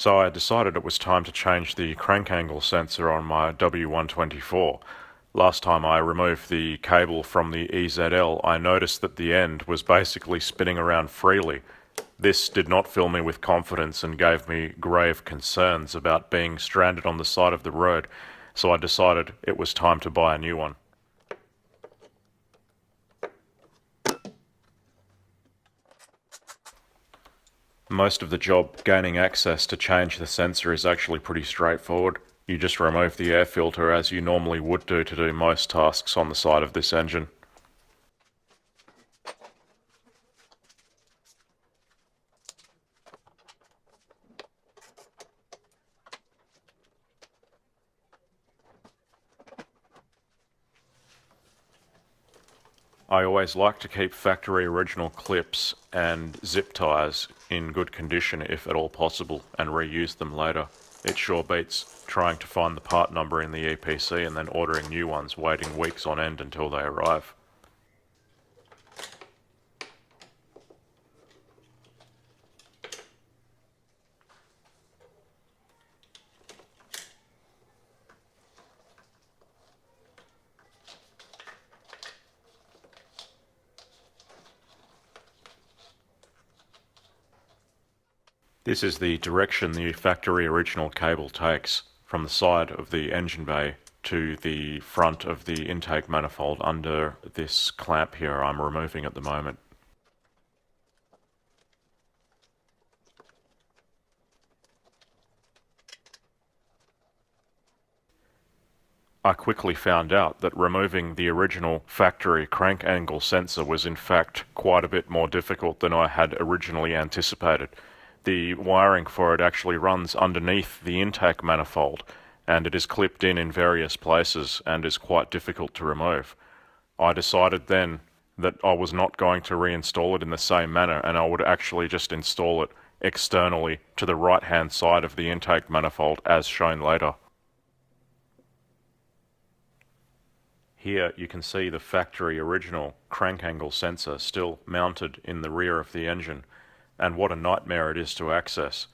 So I decided it was time to change the crank angle sensor on my W124. Last time I removed the cable from the EZL, I noticed that the end was basically spinning around freely. This did not fill me with confidence and gave me grave concerns about being stranded on the side of the road, so I decided it was time to buy a new one. Most of the job gaining access to change the sensor is actually pretty straightforward. You just remove the air filter as you normally would do to do most tasks on the side of this engine. I always like to keep factory original clips and zip ties in good condition if at all possible and reuse them later. It sure beats trying to find the part number in the EPC and then ordering new ones, waiting weeks on end until they arrive. This is the direction the factory original cable takes, from the side of the engine bay to the front of the intake manifold under this clamp here I'm removing at the moment. I quickly found out that removing the original factory crank angle sensor was in fact quite a bit more difficult than I had originally anticipated. The wiring for it actually runs underneath the intake manifold, and it is clipped in various places and is quite difficult to remove. I decided then that I was not going to reinstall it in the same manner, and I would actually just install it externally to the right hand side of the intake manifold as shown later. Here you can see the factory original crank angle sensor still mounted in the rear of the engine, and what a nightmare it is to access.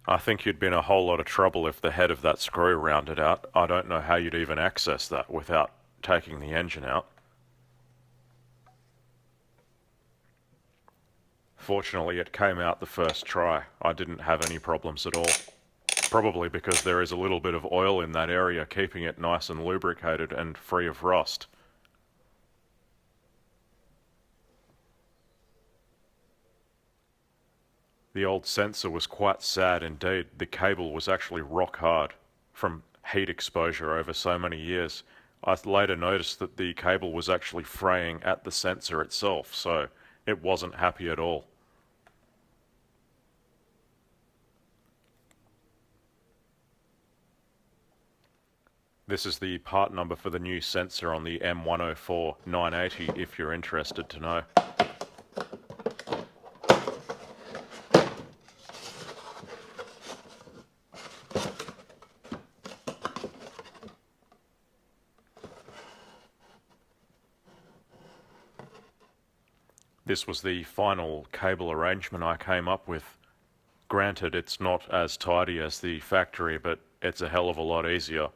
I think you'd be in a whole lot of trouble if the head of that screw rounded out. I don't know how you'd even access that without taking the engine out. Fortunately, it came out the first try. I didn't have any problems at all. Probably because there is a little bit of oil in that area, keeping it nice and lubricated and free of rust. The old sensor was quite sad indeed. The cable was actually rock hard from heat exposure over so many years. I later noticed that the cable was actually fraying at the sensor itself, so it wasn't happy at all. This is the part number for the new sensor on the M104.980 if you're interested to know. This was the final cable arrangement I came up with. Granted, it's not as tidy as the factory, but it's a hell of a lot easier.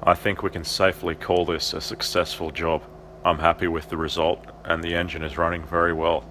I think we can safely call this a successful job. I'm happy with the result, and the engine is running very well.